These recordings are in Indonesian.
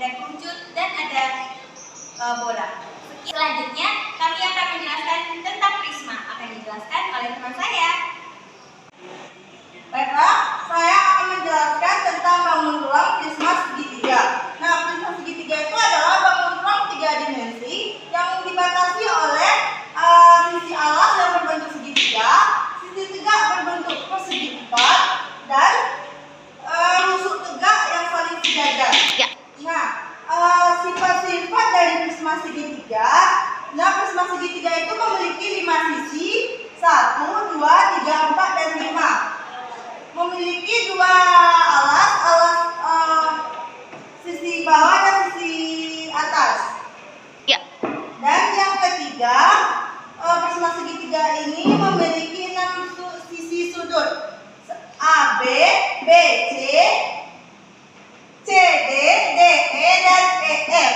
ada kerucut, dan ada bola. Selanjutnya, kami akan menjelaskan tentang prisma. Akan dijelaskan oleh teman saya. Baiklah, saya akan menjelaskan tentang bangun ruang prisma segitiga. Nah, prisma segitiga itu adalah bangun ruang 3 dimensi yang dibatasi oleh sisi alas yang berbentuk segitiga, sisi tegak berbentuk persegi 4, dan rusuk tegak yang saling sejajar. Nah, sifat-sifat dari prisma segitiga. Nah, prisma segitiga itu memiliki 5 sisi, 1, 2, 3, 4, dan 5. Memiliki 2 alas sisi bawah dan sisi atas. Dan yang ketiga, prisma segitiga ini memiliki 6 sisi sudut, AB, BC, CD, DE, dan EF.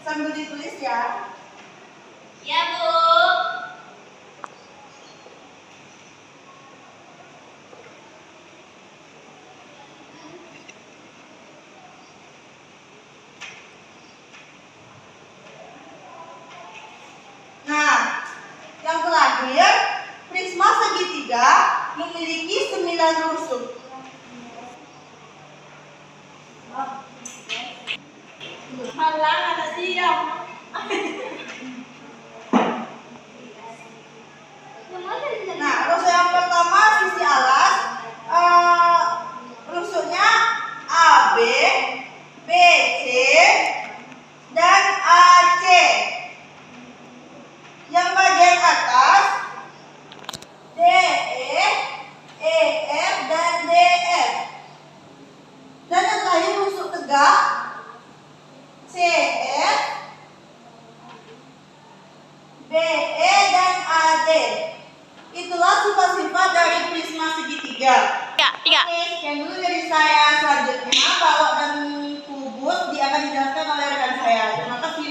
Sambil ditulis ya. Ya, Bu. Nah, yang terakhir, prisma segitiga memiliki 9 rusuk. Malang ada siang. Nah, rusuk yang pertama sisi alas, rusuknya AB, BC, dan AC. Yang bagian atas DE, EF, dan DF. Dan yang terakhir rusuk tegak CF, BE, dan AD. Itulah sifat-sifat dari prisma segitiga. Oke, sekian dulu dari saya. Selanjutnya, balok dan kubus akan dijelaskan oleh rekan saya. Terima kasih.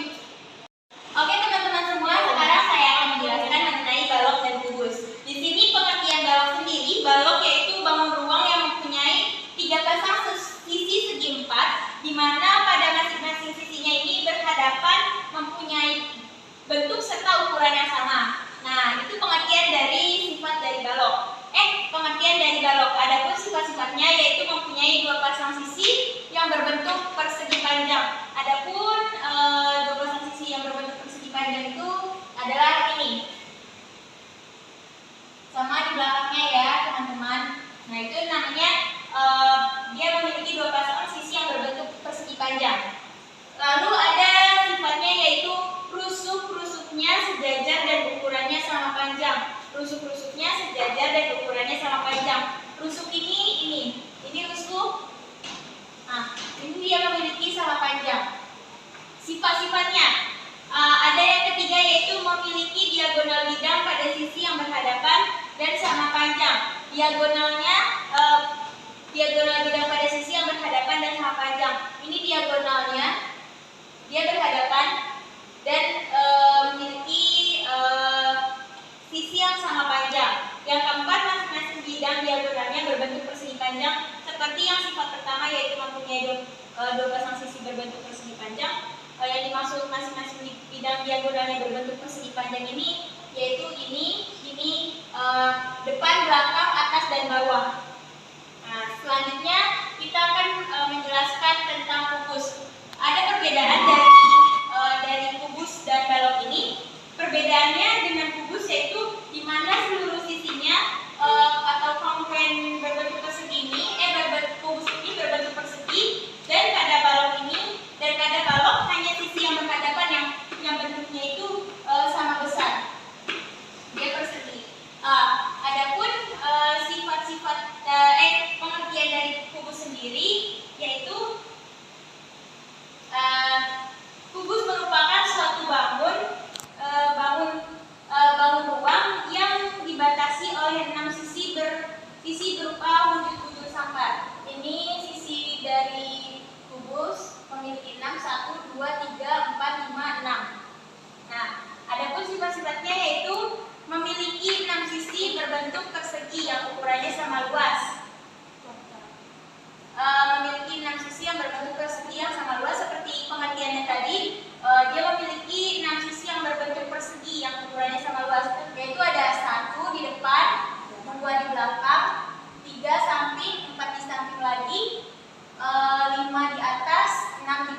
Oke teman-teman semua, sekarang saya akan menjelaskan mengenai balok dan kubus. Di sini pengertian balok sendiri, balok yaitu bangun ruang yang mempunyai 3 pasang sisi segi 4, di mana pada masing-masing sisinya ini berhadapan mempunyai bentuk serta ukuran yang sama. Nah, itu pengertian dari sifat dari balok. Pengertian dari balok. Adapun sifat-sifatnya yaitu mempunyai 2 pasang sisi yang berbentuk persegi panjang. Adapun 2 pasang sisi yang berbentuk persegi panjang itu adalah ini. Sama di belakangnya ya, teman-teman. Nah, itu namanya dia memiliki 2 pasang sisi yang berbentuk persegi panjang. Lalu ada sifatnya yaitu rusuk-rusuknya sejajar dan ukurannya sama panjang. Rusuk-rusuknya sejajar dan ukurannya sama panjang. Rusuk ini rusuk. Nah, ini dia memiliki sama panjang. Sifat-sifatnya ada yang ketiga yaitu memiliki diagonal bidang pada sisi yang berhadapan dan sama panjang. Diagonal bidang pada sisi yang berhadapan dan sama panjang. Ini diagonalnya, dia berhadapan dan memiliki sisi yang sama panjang. Yang keempat, masing-masing bidang diagonalnya berbentuk persegi panjang seperti yang sifat pertama yaitu mempunyai 2 pasang sisi berbentuk persegi panjang. Yang dimaksud masing-masing bidang diagonalnya berbentuk persegi panjang ini yaitu ini depan, belakang, atas, dan bawah. Nah, selanjutnya kita akan menjelaskan tentang kubus. Ada perbedaan dari kubus dan balok ini. Perbedaannya dengan kubus yaitu di mana seluruh sisinya atau komponen berbentuk persegi ini, kubus ini berbentuk persegi, dan pada balok hanya sisi yang berhadapan yang bentuknya itu sama besar. Dia persegi. Adapun sifat-sifat pengertian dari kubus sendiri yaitu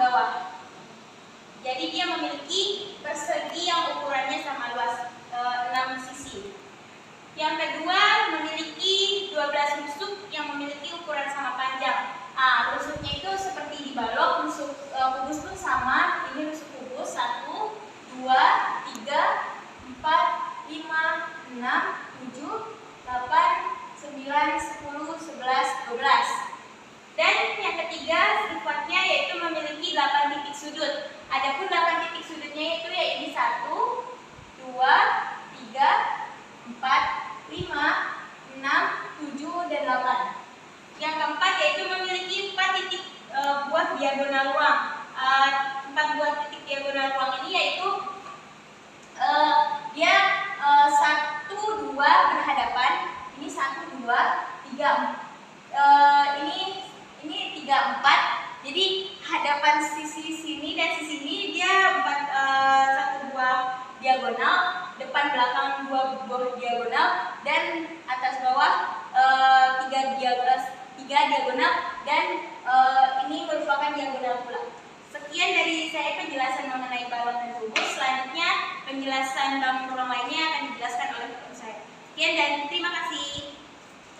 bawah. Jadi dia memiliki persegi yang ukurannya sama luas, 6 sisi. Yang kedua memiliki 12 rusuk yang memiliki ukuran sama panjang. Rusuknya itu seperti di balok, rusuk kubus pun sama. Ini rusuk kubus 1, 2, 3, 4, 5, 6, 7, 8, 9, 10, 11, 12. Dan yang ketiga sifatnya yaitu memiliki 8 titik sudut. Adapun 8 titik sudutnya itu yaitu 1, 2, 3, 4, 5, 6, 7, dan 8. Yang keempat yaitu memiliki 4 titik buah diagonal ruang. 4 buah titik diagonal ruang ini yaitu dia 1, 2 berhadapan. Ini 1, 2, 3, ini 3, 4. Jadi hadapan sisi sini dan sisi ini dia 1 buah diagonal, depan belakang 2 buah diagonal, dan atas bawah 3 diagonal, dan ini merupakan diagonal pula. Sekian dari saya penjelasan mengenai balok dan rumus. Selanjutnya penjelasan bangun ruang lainnya akan dijelaskan oleh guru saya. Sekian dan terima kasih.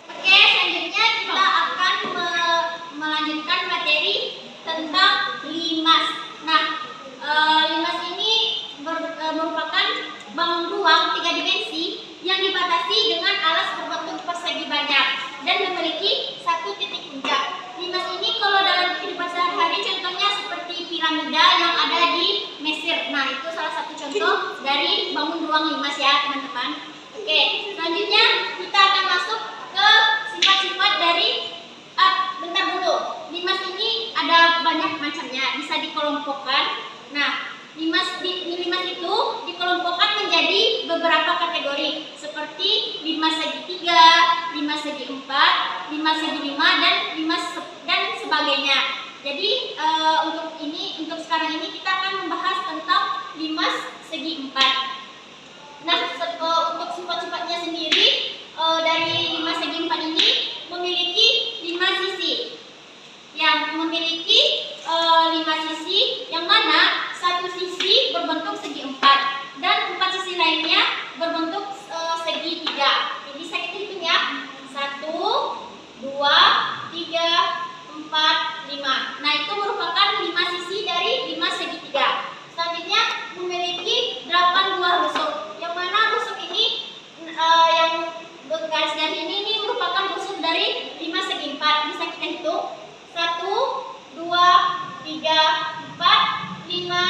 Oke, selanjutnya kita akan melanjutkan materi tentang limas. Nah, limas ini merupakan bangun ruang 3 dimensi yang dibatasi dengan alas berbentuk persegi banyak dan memiliki 1 titik puncak. Limas ini kalau dalam kehidupan sehari-hari contohnya seperti piramida yang ada di Mesir. Nah, itu salah satu contoh dari bangun ruang limas ya, teman-teman. Oke, selanjutnya kita akan masuk ke sifat-sifat dari bentar dulu. Limas ini ada banyak macamnya, bisa dikelompokkan. Nah, limas itu dikelompokkan menjadi beberapa kategori seperti limas segitiga, limas segi 4, limas segi 5, dan sebagainya. Jadi untuk sekarang ini kita akan membahas tentang limas segi 4. Nah, untuk sifat-sifatnya sendiri dari limas segi 4 ini memiliki 5 sisi. Yang memiliki 5 sisi yang mana 1 sisi berbentuk segi 4 dan 4 sisi lainnya berbentuk segi 3. Jadi saya hitung ya. 1, 2, 3, 4, 5. Nah, itu merupakan 5 sisi dari 5 segi 3. Selanjutnya memiliki 8 buah rusuk. Yang mana rusuk ini yang garis ini merupakan rusuk dari 5 segi 4. Bisa kita hitung. 1, 2, 3, 4, 5,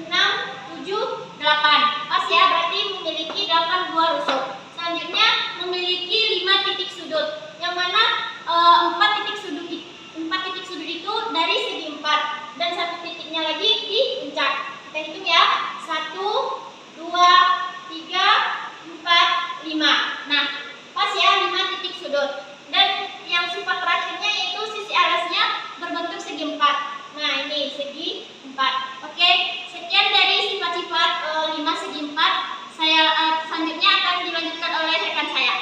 6, 7, 8. Pas ya, berarti memiliki 8 buah rusuk. Selanjutnya memiliki 5 titik sudut. Yang mana 4 titik sudut itu dari segi 4 dan 1 titiknya lagi di puncak. Kita hitung ya. 1, 2, 3, 4, 5. Nah, pas ya 5 titik sudut. Dan yang sifat terakhirnya yaitu sisi alasnya berbentuk segi 4. Nah, ini segi 4. Oke, sekian dari sifat-sifat 5 segi 4. Selanjutnya akan dilanjutkan oleh rekan saya.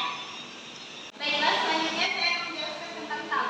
Baiklah, selanjutnya saya akan menjelaskan tentang tabel.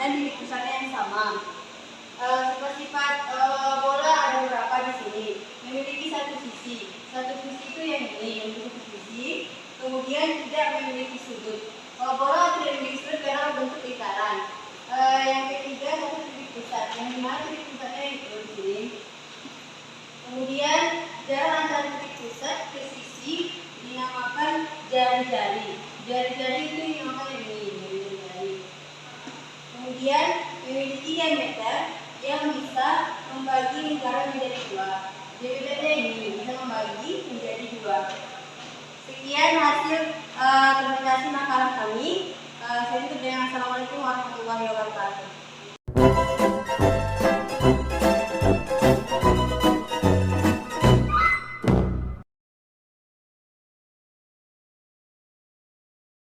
dan titik pusatnya yang sama. Sifat-sifat bola ada beberapa di sini. Memiliki satu sisi. Satu sisi itu yang ini, memiliki sisi. Kemudian tidak memiliki sudut. Bola tidak memiliki sudut karena bentuk lingkaran. Yang ketiga satu titik pusat. Yang dimana titik pusatnya itu di sini. Kemudian jarak antara titik pusat ke sisi dinamakan jari-jari. Jari-jari itu dinamakan ini, jari-jari. Kemudian memiliki diameter yang bisa membagi lingkaran menjadi dua. Diameternya ini bisa membagi menjadi dua. Sekian hasil presentasi makalah kami. Saya tutup dengan assalamualaikum warahmatullahi wabarakatuh.